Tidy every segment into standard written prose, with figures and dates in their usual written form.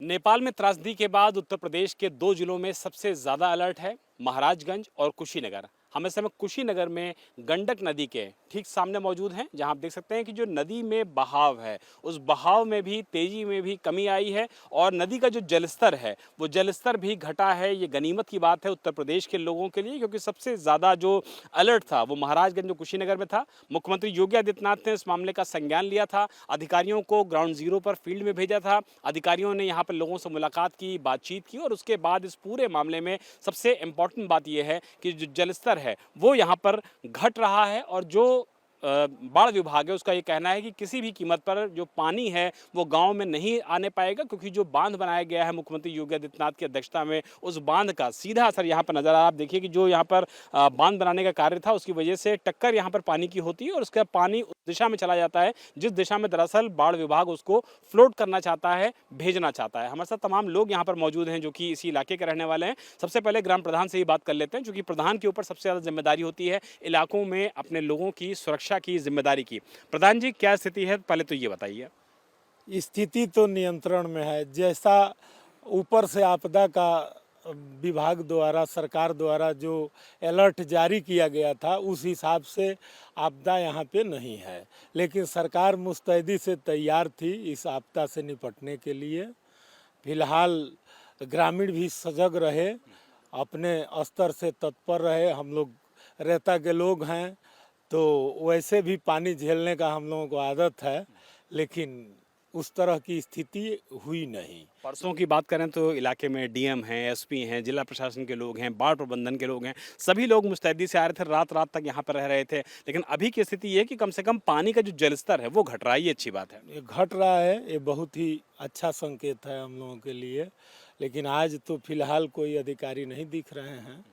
नेपाल में त्रासदी के बाद उत्तर प्रदेश के दो जिलों में सबसे ज्यादा अलर्ट है महाराजगंज और कुशीनगर। हम इस समय कुशीनगर में गंडक नदी के ठीक सामने मौजूद हैं, जहां आप देख सकते हैं कि जो नदी में बहाव है उस बहाव में भी तेजी में भी कमी आई है और नदी का जो जलस्तर है वो जलस्तर भी घटा है। ये गनीमत की बात है उत्तर प्रदेश के लोगों के लिए, क्योंकि सबसे ज़्यादा जो अलर्ट था वो महाराजगंज और कुशीनगर में था। मुख्यमंत्री योगी आदित्यनाथ ने इस मामले का संज्ञान लिया था, अधिकारियों को ग्राउंड जीरो पर फील्ड में भेजा था, अधिकारियों ने यहाँ पर लोगों से मुलाकात की, बातचीत की और उसके बाद इस पूरे मामले में सबसे इम्पॉर्टेंट बात यह है कि जो जलस्तर है वो यहाँ पर घट रहा है और जो बाढ़ विभाग है उसका ये कहना है कि किसी भी कीमत पर जो पानी है वो गांव में नहीं आने पाएगा, क्योंकि जो बांध बनाया गया है मुख्यमंत्री योगी आदित्यनाथ की अध्यक्षता में उस बांध का सीधा असर यहाँ पर नजर आ रहा है। आप देखिए कि जो यहाँ पर बांध बनाने का कार्य था उसकी वजह से टक्कर यहाँ पर पानी की होती है और उसका पानी उस दिशा में चला जाता है जिस दिशा में दरअसल बाढ़ विभाग उसको फ्लोट करना चाहता है, भेजना चाहता है। हमारे साथ तमाम लोग यहाँ पर मौजूद हैं जो कि इसी इलाके के रहने वाले हैं। सबसे पहले ग्राम प्रधान से ही बात कर लेते हैं, क्योंकि प्रधान के ऊपर सबसे ज़्यादा जिम्मेदारी होती है इलाकों में अपने लोगों की सुरक्षा की जिम्मेदारी की। प्रधान जी, क्या स्थिति है, पहले तो ये बताइए। स्थिति तो नियंत्रण में है। जैसा ऊपर से आपदा का विभाग द्वारा, सरकार द्वारा जो अलर्ट जारी किया गया था उस हिसाब से आपदा यहाँ पे नहीं है, लेकिन सरकार मुस्तैदी से तैयार थी इस आपदा से निपटने के लिए। फिलहाल ग्रामीण भी सजग रहे, अपने स्तर से तत्पर रहे। हम लोग रेता के लोग हैं तो वैसे भी पानी झेलने का हम लोगों को आदत है, लेकिन उस तरह की स्थिति हुई नहीं। परसों की बात करें तो इलाके में डीएम हैं, एसपी हैं, जिला प्रशासन के लोग हैं, बाढ़ प्रबंधन के लोग हैं, सभी लोग मुस्तैदी से आ रहे थे, रात रात तक यहाँ पर रह रहे थे। लेकिन अभी की स्थिति ये है कि कम से कम पानी का जो जलस्तर है वो घट रहा है, ये अच्छी बात है। ये घट रहा है, ये बहुत ही अच्छा संकेत है हम लोगों के लिए। लेकिन आज तो फिलहाल कोई अधिकारी नहीं दिख रहे हैं।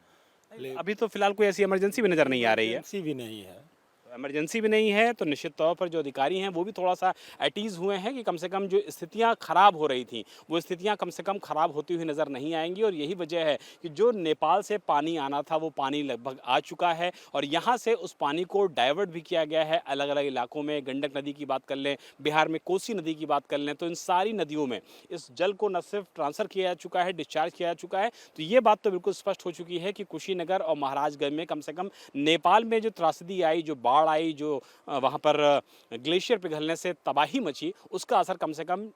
अभी तो फिलहाल कोई ऐसी इमरजेंसी भी नजर नहीं आ रही है। इमरजेंसी भी नहीं है। इमरजेंसी भी नहीं है तो निश्चित तौर पर जो अधिकारी हैं वो भी थोड़ा सा एटीज़ हुए हैं कि कम से कम जो स्थितियां खराब हो रही थी वो स्थितियां कम से कम खराब होती हुई नज़र नहीं आएंगी। और यही वजह है कि जो नेपाल से पानी आना था वो पानी लगभग आ चुका है और यहाँ से उस पानी को डाइवर्ट भी किया गया है अलग अलग इलाकों में। गंडक नदी की बात कर लें, बिहार में कोसी नदी की बात कर लें, तो इन सारी नदियों में इस जल को न सिर्फ ट्रांसफ़र किया जा चुका है, डिस्चार्ज किया जा चुका है। तो ये बात तो बिल्कुल स्पष्ट हो चुकी है कि कुशीनगर और महाराजगंज में कम से कम नेपाल में जो त्रासदी आई, जो बाढ़ आई, जो वहाँ पर ग्लेशियर पिघलने से तबाही मची, उसका असर कम से कम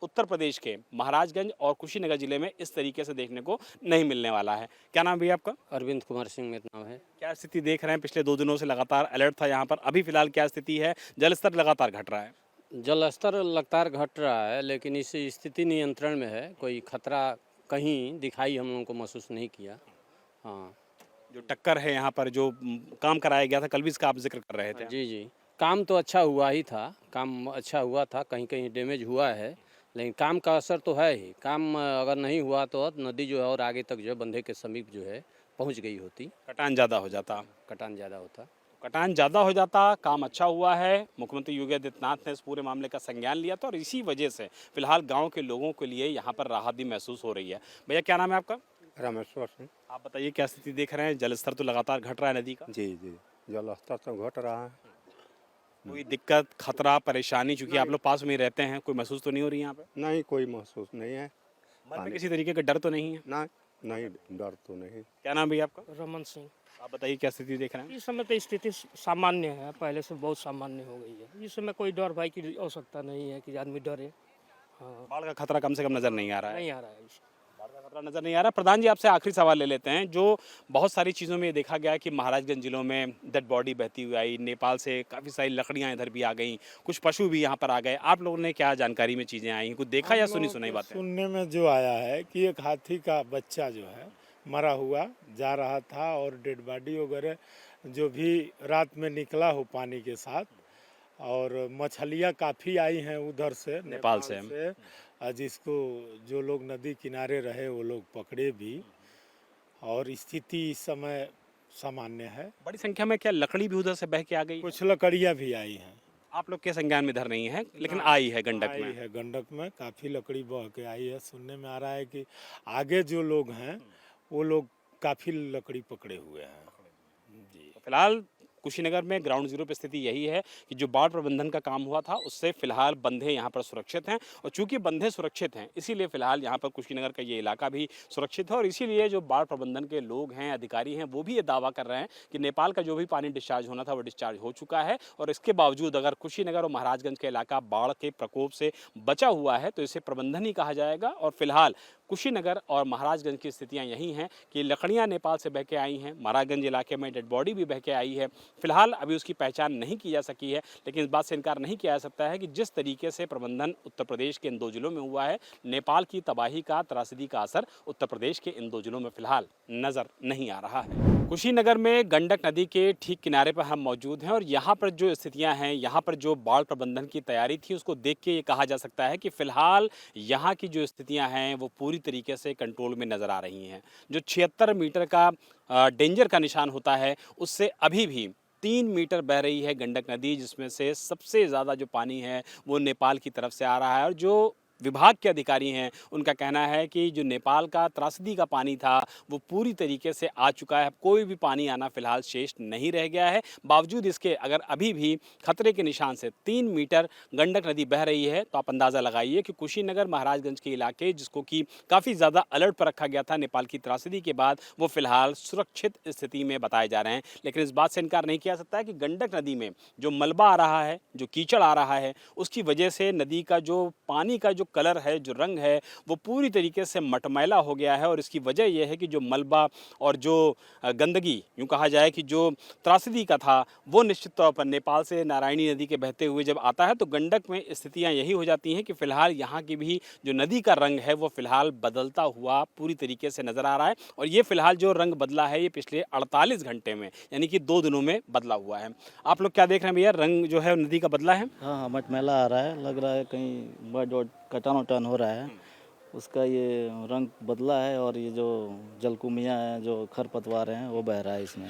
उत्तर प्रदेश के महाराजगंज और कुशीनगर जिले में इस तरीके से देखने को नहीं मिलने वाला है। क्या नाम भैया आपका? अरविंद कुमार सिंह मेरा नाम है। क्या स्थिति देख रहे हैं? पिछले 2 दिनों से लगातार अलर्ट था यहाँ पर, अभी फिलहाल क्या स्थिति है? जलस्तर लगातार घट रहा है। जल स्तर लगातार घट रहा है, लेकिन इस स्थिति नियंत्रण में है। कोई खतरा कहीं दिखाई हम लोगों को महसूस नहीं किया। हाँ जो टक्कर है यहाँ पर, जो काम कराया गया था, कल भी इसका आप जिक्र कर रहे थे। जी जी, काम तो अच्छा हुआ ही था, काम अच्छा हुआ था। कहीं कहीं डैमेज हुआ है, लेकिन काम का असर तो है ही। काम अगर नहीं हुआ तो नदी जो है और आगे तक जो है बंधे के समीप जो है पहुंच गई होती, कटान ज़्यादा हो जाता। कटान ज़्यादा होता। कटान ज़्यादा हो जाता, काम अच्छा हुआ है। मुख्यमंत्री योगी आदित्यनाथ ने इस पूरे मामले का संज्ञान लिया था और इसी वजह से फिलहाल गांव के लोगों के लिए यहाँ पर राहत भी महसूस हो रही है। भैया क्या नाम है आपका? रामेश्वर सिंह। आप बताइए क्या स्थिति देख रहे हैं? जलस्तर तो लगातार घट रहा है नदी का। जी जी, जल स्तर तो घट रहा है। कोई दिक्कत, खतरा, परेशानी, चूंकि आप लोग पास में ही रहते हैं, कोई महसूस तो नहीं हो रही यहाँ पे? नहीं, कोई महसूस नहीं है। मन में किसी तरीके का डर तो नहीं है? ना, नहीं, डर तो नहीं। क्या नाम भैया आपका? रमन सिंह। आप बताइए क्या स्थिति देख रहे हैं? इस समय तो स्थिति सामान्य है, पहले से बहुत सामान्य हो गई है। इस समय कोई डर भाई की आवश्यकता नहीं है कि आदमी डरे। हाँ, बाढ़ का खतरा कम से कम नजर नहीं आ रहा है। नहीं आ रहा है इस बाढ़ का खतरा नजर नहीं आ रहा। प्रधान जी, आपसे आखिरी सवाल ले लेते हैं। जो बहुत सारी चीज़ों में ये देखा गया कि महाराजगंज जिलों में डेड बॉडी बहती हुई आई, नेपाल से काफ़ी सारी लकड़ियाँ इधर भी आ गई, कुछ पशु भी यहाँ पर आ गए। आप लोगों ने क्या जानकारी में चीज़ें आई, कुछ देखा या सुनी सुनाई बातें? सुनने में जो आया है कि एक हाथी का बच्चा जो है मरा हुआ जा रहा था और डेड बॉडी वगैरह जो भी रात में निकला हो पानी के साथ, और मछलियाँ काफ़ी आई हैं उधर से, नेपाल से। जिसको जो लोग नदी किनारे रहे वो लोग पकड़े भी। और स्थिति इस समय सामान्य है। बड़ी संख्या में क्या लकड़ी भी उधर से बह के आ गई? कुछ लकड़ियाँ भी आई हैं। आप लोग के संज्ञान में इधर नहीं है, लेकिन आई है गंडक आई में। है, गंडक में काफ़ी लकड़ी बह के आई है। सुनने में आ रहा है कि आगे जो लोग हैं वो लोग काफ़ी लकड़ी पकड़े हुए हैं। जी। फिलहाल कुशीनगर में ग्राउंड जीरो पर स्थिति यही है कि जो बाढ़ प्रबंधन का काम हुआ था उससे फिलहाल बंधे यहाँ पर सुरक्षित हैं, और चूंकि बंधे सुरक्षित हैं इसीलिए फिलहाल यहाँ पर कुशीनगर का ये इलाका भी सुरक्षित है। और इसीलिए जो बाढ़ प्रबंधन के लोग हैं, अधिकारी हैं, वो भी ये दावा कर रहे हैं कि नेपाल का जो भी पानी डिस्चार्ज होना था वो डिस्चार्ज हो चुका है, और इसके बावजूद अगर कुशीनगर और महाराजगंज का इलाका बाढ़ के प्रकोप से बचा हुआ है तो इसे प्रबंधन ही कहा जाएगा। और फिलहाल कुशीनगर और महाराजगंज की स्थितियां यही हैं कि लकड़ियां नेपाल से बह के आई हैं, महाराजगंज इलाके में डेड बॉडी भी बह के आई है। फिलहाल अभी उसकी पहचान नहीं की जा सकी है, लेकिन इस बात से इनकार नहीं किया जा सकता है कि जिस तरीके से प्रबंधन उत्तर प्रदेश के इन दो जिलों में हुआ है, नेपाल की तबाही का, त्रासदी का असर उत्तर प्रदेश के इन दो जिलों में फिलहाल नजर नहीं आ रहा है। कुशीनगर में गंडक नदी के ठीक किनारे पर हम मौजूद हैं, और यहाँ पर जो स्थितियाँ हैं, यहाँ पर जो बाढ़ प्रबंधन की तैयारी थी उसको देख के ये कहा जा सकता है कि फिलहाल यहाँ की जो स्थितियाँ हैं वो पूरी तरीके से कंट्रोल में नज़र आ रही हैं। जो 76 मीटर का डेंजर का निशान होता है उससे अभी भी 3 मीटर बह रही है गंडक नदी, जिसमें से सबसे ज़्यादा जो पानी है वो नेपाल की तरफ से आ रहा है। और जो विभाग के अधिकारी हैं उनका कहना है कि जो नेपाल का त्रासदी का पानी था वो पूरी तरीके से आ चुका है, कोई भी पानी आना फिलहाल शेष नहीं रह गया है। बावजूद इसके अगर अभी भी खतरे के निशान से 3 मीटर गंडक नदी बह रही है तो आप अंदाज़ा लगाइए कि कुशीनगर महाराजगंज के इलाके, जिसको कि काफ़ी ज़्यादा अलर्ट पर रखा गया था नेपाल की त्रासदी के बाद, वो फिलहाल सुरक्षित स्थिति में बताए जा रहे हैं। लेकिन इस बात से इनकार नहीं किया सकता है कि गंडक नदी में जो मलबा आ रहा है, जो कीचड़ आ रहा है, उसकी वजह से नदी का जो पानी का जो कलर है, जो रंग है, वो पूरी तरीके से मटमैला हो गया है। और इसकी वजह यह है कि जो मलबा और जो गंदगी, यूँ कहा जाए कि जो त्रासदी का था, वो निश्चित तौर पर नेपाल से नारायणी नदी के बहते हुए जब आता है तो गंडक में स्थितियां यही हो जाती हैं कि फिलहाल यहाँ की भी जो नदी का रंग है वो फिलहाल बदलता हुआ पूरी तरीके से नज़र आ रहा है। और ये फिलहाल जो रंग बदला है ये पिछले 48 घंटे में, यानी कि 2 दिनों में बदला हुआ है। आप लोग क्या देख रहे हैं भैया, रंग जो है नदी का बदला है? हाँ, मटमैला आ रहा है, लग रहा है कहीं बर्ड वर्ड कटान उटान हो रहा है, उसका ये रंग बदला है। और ये जो जलकुमियाँ हैं, जो खरपतवार हैं, वो बह रहा है इसमें।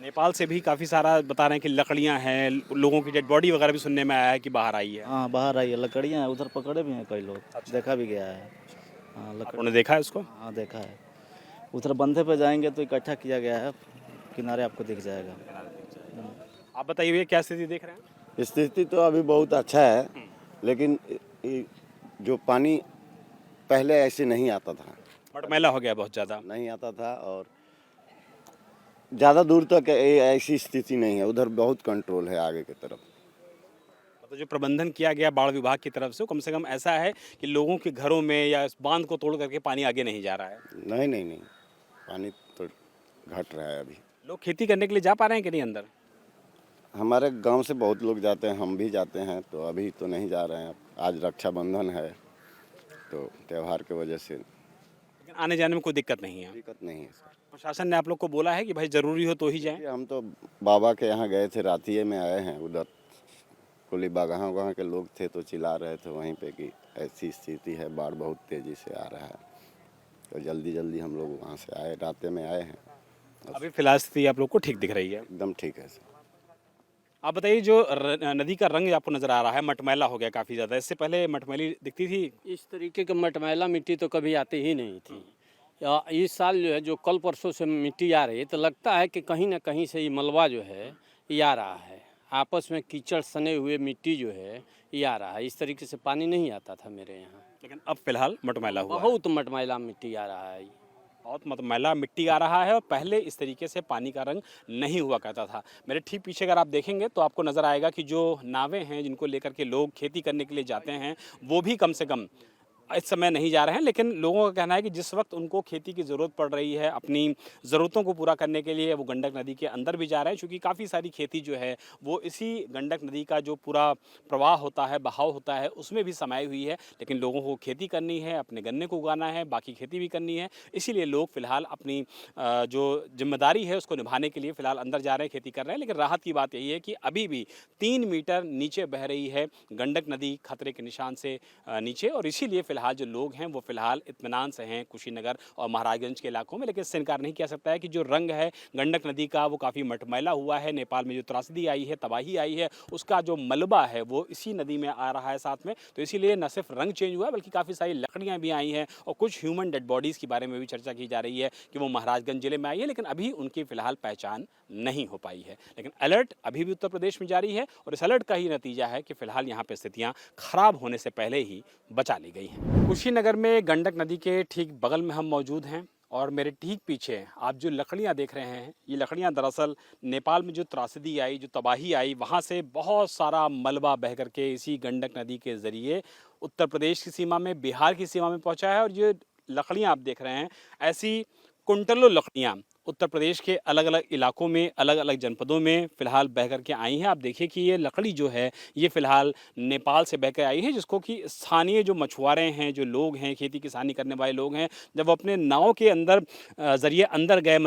नेपाल से भी काफ़ी सारा बता रहे हैं कि लकड़ियां हैं, लोगों की डेड बॉडी वगैरह भी सुनने में आया है कि बाहर आई है। हाँ, बाहर आई है, लकड़ियाँ हैं, उधर पकड़े भी हैं कई लोग, देखा भी गया है। हाँ, उन्होंने देखा है उसको? हाँ, देखा है। उधर बंधे पे जाएंगे तो इकट्ठा किया गया है, किनारे आपको दिख जाएगा। आप बताइए भैया, क्या स्थिति देख रहे हैं? स्थिति तो अभी बहुत अच्छा है, लेकिन जो पानी पहले ऐसे नहीं आता था, मटमैला हो गया बहुत ज़्यादा। नहीं आता था, और ज़्यादा दूर तक ऐसी स्थिति नहीं है। उधर बहुत कंट्रोल है आगे की तरफ। तो जो प्रबंधन किया गया बाढ़ विभाग की तरफ से कम से कम ऐसा है कि लोगों के घरों में या इस बांध को तोड़ करके पानी आगे नहीं जा रहा है। नहीं नहीं नहीं, पानी तो घट रहा है अभी। लोग खेती करने के लिए जा पा रहे हैं कि नहीं अंदर? हमारे गांव से बहुत लोग जाते हैं, हम भी जाते हैं, तो अभी तो नहीं जा रहे हैं। आज रक्षाबंधन है तो त्यौहार की वजह से लेकिन आने जाने में कोई दिक्कत नहीं है। दिक्कत नहीं है सर। प्रशासन ने आप लोग को बोला है कि भाई ज़रूरी हो तो ही जाएं? हम तो बाबा के यहाँ गए थे, रातिये में आए हैं। उधर कुली बागां वहाँ के लोग थे तो चिल्ला रहे थे वहीं पे कि ऐसी स्थिति है, बाढ़ बहुत तेज़ी से आ रहा है। तो जल्दी जल्दी हम लोग वहाँ से आए, रात में आए हैं। अभी फिलहाल स्थिति आप लोग को ठीक दिख रही है? एकदम ठीक है सर। आप बताइए, जो नदी का रंग आपको नज़र आ रहा है मटमैला हो गया काफ़ी ज़्यादा, इससे पहले मटमैली दिखती थी? इस तरीके का मटमैला मिट्टी तो कभी आती ही नहीं थी। या इस साल जो है, जो कल परसों से मिट्टी आ रही है, तो लगता है कि कहीं ना कहीं से ये मलबा जो है ये आ रहा है। आपस में कीचड़ सने हुए मिट्टी जो है ये आ रहा है। इस तरीके से पानी नहीं आता था मेरे यहाँ, लेकिन अब फिलहाल मटमैला हुआ है। बहुत मटमैला मिट्टी आ रहा है। बहुत मटमैला मिट्टी आ रहा है, और पहले इस तरीके से पानी का रंग नहीं हुआ करता था। मेरे ठीक पीछे अगर आप देखेंगे तो आपको नज़र आएगा कि जो नावें हैं जिनको लेकर के लोग खेती करने के लिए जाते हैं वो भी कम से कम इस समय नहीं जा रहे हैं। लेकिन लोगों का कहना है कि जिस वक्त उनको खेती की ज़रूरत पड़ रही है, अपनी ज़रूरतों को पूरा करने के लिए, वो गंडक नदी के अंदर भी जा रहे हैं, क्योंकि काफ़ी सारी खेती जो है वो इसी गंडक नदी का जो पूरा प्रवाह होता है, बहाव होता है, उसमें भी समाई हुई है। लेकिन लोगों को खेती करनी है, अपने गन्ने को उगाना है, बाकी खेती भी करनी है, इसीलिए लोग फ़िलहाल अपनी जो जिम्मेदारी है उसको निभाने के लिए फ़िलहाल अंदर जा रहे हैं, खेती कर रहे हैं। लेकिन राहत की बात यही है कि अभी भी 3 मीटर नीचे बह रही है गंडक नदी, खतरे के निशान से नीचे, और इसीलिए फिलहाल जो लोग हैं वो फिलहाल इत्मीनान से हैं कुशीनगर और महाराजगंज के इलाकों में, लेकिन इससे इनकार नहीं किया सकता है कि जो रंग है गंडक नदी का वो काफ़ी मटमैला हुआ है। नेपाल में जो त्रासदी आई है, तबाही आई है, उसका जो मलबा है वो इसी नदी में आ रहा है साथ में। तो इसीलिए न सिर्फ रंग चेंज हुआ है बल्कि काफ़ी सारी लकड़ियाँ भी आई हैं और कुछ ह्यूमन डेड बॉडीज़ के बारे में भी चर्चा की जा रही है कि वो महाराजगंज जिले में आई है, लेकिन अभी उनकी फिलहाल पहचान नहीं हो पाई है। लेकिन अलर्ट अभी भी उत्तर प्रदेश में जारी है और इस अलर्ट का ही नतीजा है कि फिलहाल यहाँ पर स्थितियाँ खराब होने से पहले ही बचा ली गई हैं। कुशीनगर में गंडक नदी के ठीक बगल में हम मौजूद हैं और मेरे ठीक पीछे आप जो लकड़ियाँ देख रहे हैं, ये लकड़ियाँ दरअसल नेपाल में जो त्रासदी आई, जो तबाही आई, वहाँ से बहुत सारा मलबा बह करके इसी गंडक नदी के ज़रिए उत्तर प्रदेश की सीमा में, बिहार की सीमा में पहुँचा है। और ये लकड़ियाँ आप देख रहे हैं, ऐसी कुंटलों लकड़ियाँ उत्तर प्रदेश के अलग अलग इलाकों में, अलग अलग जनपदों में फ़िलहाल बह कर के आई हैं। आप देखिए कि ये लकड़ी जो है ये फ़िलहाल नेपाल से बह कर आई है, जिसको कि स्थानीय जो मछुआरे हैं, जो लोग हैं, खेती किसानी करने वाले लोग हैं, जब वो अपने नाव के अंदर ज़रिए अंदर गए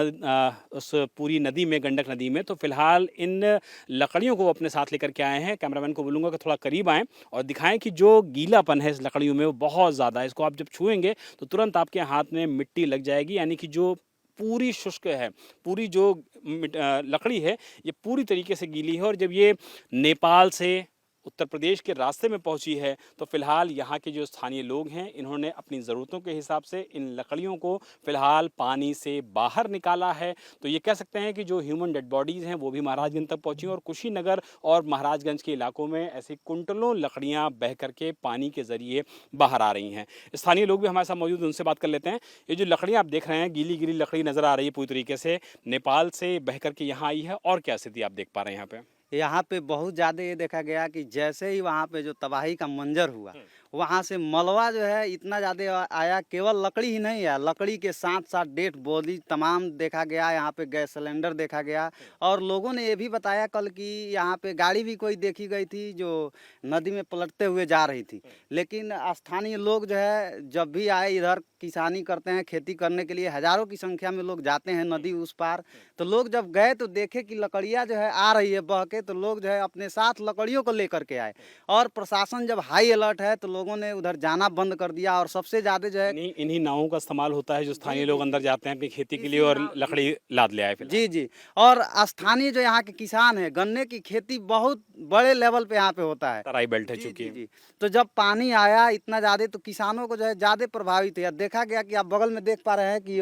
उस पूरी नदी में, गंडक नदी में, तो फ़िलहाल इन लकड़ियों को वो अपने साथ लेकर के आए हैं। कैमरामैन को बोलूँगा कि थोड़ा करीब आएँ और दिखाएँ कि जो गीलापन है इस लकड़ियों में वो बहुत ज़्यादा है। इसको आप जब छुएँगे तो तुरंत आपके हाथ में मिट्टी लग जाएगी, यानी कि जो पूरी शुष्क है, पूरी जो लकड़ी है ये पूरी तरीके से गीली है। और जब ये नेपाल से उत्तर प्रदेश के रास्ते में पहुंची है तो फिलहाल यहाँ के जो स्थानीय लोग हैं इन्होंने अपनी ज़रूरतों के हिसाब से इन लकड़ियों को फिलहाल पानी से बाहर निकाला है। तो ये कह सकते हैं कि जो ह्यूमन डेड बॉडीज़ हैं वो भी महाराजगंज तक पहुँची और कुशीनगर और महाराजगंज के इलाकों में ऐसी कुंटलों लकड़ियाँ बह करके पानी के ज़रिए बाहर आ रही हैं। स्थानीय लोग भी हमारे साथ मौजूद, उनसे बात कर लेते हैं। ये जो लकड़ियाँ आप देख रहे हैं, गीली गीली लकड़ी नज़र आ रही है पूरी तरीके से, नेपाल से बह करके यहाँ आई है, और क्या स्थिति आप देख पा रहे हैं यहाँ पे? यहाँ पे बहुत ज़्यादा ये देखा गया कि जैसे ही वहाँ पे जो तबाही का मंजर हुआ, वहाँ से मलबा जो है इतना ज़्यादा आया, केवल लकड़ी ही नहीं है, लकड़ी के साथ साथ डेड बॉडी तमाम देखा गया। यहाँ पे गैस सिलेंडर देखा गया और लोगों ने ये भी बताया कल कि यहाँ पे गाड़ी भी कोई देखी गई थी जो नदी में पलटते हुए जा रही थी। लेकिन स्थानीय लोग जो है जब भी आए इधर किसानी करते हैं, खेती करने के लिए हज़ारों की संख्या में लोग जाते हैं नदी उस पार, तो लोग जब गए तो देखे कि लकड़ियाँ जो है आ रही है बह के, तो लोग जो है अपने साथ लकड़ियों को लेकर के आए। और प्रशासन जब हाई अलर्ट है तो लोगों ने उधर जाना बंद कर दिया। और सबसे ज़्यादा जो है इन्हीं नावों का इस्तेमाल होता है जो स्थानीय लोग अंदर जाते हैं अपनी खेती के लिए और लकड़ी लाद ले आए। जी जी। और स्थानीय जो यहाँ के किसान है, गन्ने की खेती बहुत बड़े लेवल पे यहाँ पे होता है, तराई बेल्ट है जी, चूंकि। जी, जी। तो जब पानी आया इतना ज़्यादा तो किसानों को जो है ज़्यादा प्रभावित है। देखा गया कि आप बगल में देख पा रहे हैं कि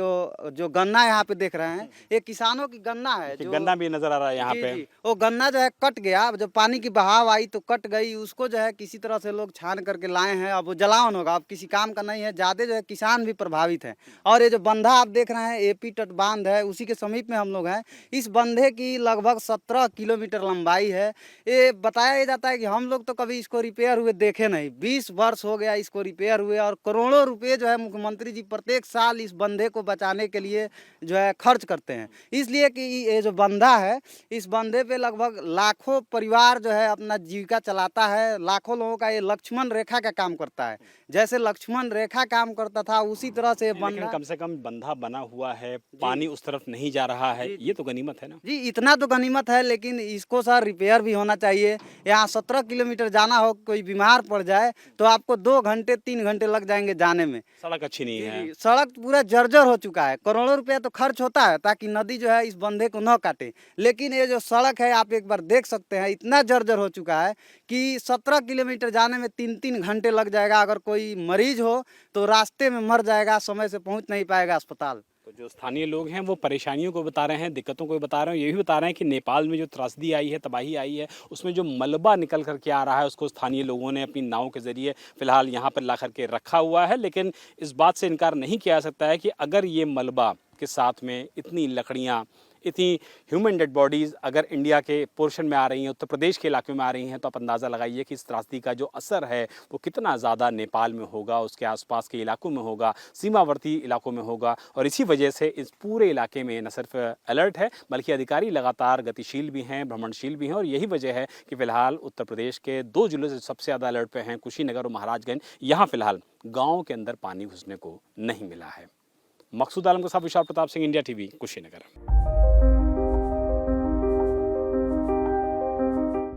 जो गन्ना यहाँ पे देख रहे हैं ये किसानों की गन्ना है, जो गन्ना भी नजर आ रहा है यहाँ जी, पे। जी। वो गन्ना जो है कट गया, जब पानी की बहाव आई तो कट गई, उसको जो है किसी तरह से लोग छान करके लाए हैं। अब वो जलावन होगा, अब किसी काम का नहीं है, ज़्यादा जो है किसान भी प्रभावित हैं। और ये जो बंधा आप देख रहे हैं एपी तट बांध है, उसी के समीप में हम लोग हैं। इस बंधे की लगभग 17 किलोमीटर लंबाई है। ये बताया जाता है कि हम लोग तो कभी इसको रिपेयर हुए देखे नहीं, 20 वर्ष हो गया इसको रिपेयर हुए और करोड़ों रुपए जो है मुख्यमंत्री जी प्रत्येक साल इस बंधे को बचाने के लिए जो है खर्च करते हैं। इसलिए कि ये जो बंधा है, इस बंधे पे लगभग लाखों परिवार जो है अपना जीविका चलाता है। लाखों लोगों का ये लक्ष्मण रेखा का काम करता है। जैसे लक्ष्मण रेखा काम करता था उसी तरह से लेकिन कम से कम बंधा बना हुआ है, पानी उस तरफ नहीं जा रहा है, ये तो गनीमत है ना जी। इतना तो गनीमत है, लेकिन इसको सर रिपेयर भी होना चाहिए। यहाँ 17 किलोमीटर जाना हो, कोई बीमार पड़ जाए तो आपको 2 घंटे 3 घंटे लग जाएंगे जाने में। सड़क अच्छी नहीं है, सड़क पूरा जर्जर हो चुका है। करोड़ों रुपया तो खर्च होता है ताकि नदी जो है इस बंधे को न काटे, लेकिन ये जो सड़क है आप एक बार देख सकते हैं, इतना जर्जर हो चुका है कि 17 किलोमीटर जाने में 3-3 घंटे लग जाएगा। अगर कोई मरीज हो तो रास्ते में मर जाएगा, समय से पहुंच नहीं पाएगा अस्पताल। तो जो स्थानीय लोग हैं वो परेशानियों को बता रहे हैं, दिक्कतों को बता रहे हैं। ये भी बता रहे हैं कि नेपाल में जो त्रासदी आई है, तबाही आई है, उसमें जो मलबा निकल करके आ रहा है उसको स्थानीय लोगों ने अपनी नाव के ज़रिए फ़िलहाल यहाँ पर ला करके रखा हुआ है। लेकिन इस बात से इनकार नहीं किया जा सकता है कि अगर ये मलबा के साथ में इतनी लकड़ियाँ, इतनी ह्यूमन डेड बॉडीज़ अगर इंडिया के पोर्शन में आ रही हैं, उत्तर प्रदेश के इलाके में आ रही हैं, तो आप अंदाज़ा लगाइए कि इस त्रासदी का जो असर है वो कितना ज़्यादा नेपाल में होगा, उसके आसपास के इलाकों में होगा, सीमावर्ती इलाकों में होगा। और इसी वजह से इस पूरे इलाके में न सिर्फ अलर्ट है बल्कि अधिकारी लगातार गतिशील भी हैं, भ्रमणशील भी हैं। और यही वजह है कि फ़िलहाल उत्तर प्रदेश के 2 जिलों से सबसे ज़्यादा अलर्ट पे हैं, कुशीनगर और महाराजगंज। यहाँ फ़िलहाल गाँव के अंदर पानी घुसने को नहीं मिला है। मकसूद आलम के साथ विशाल प्रताप सिंह, इंडिया टीवी, कुशीनगर।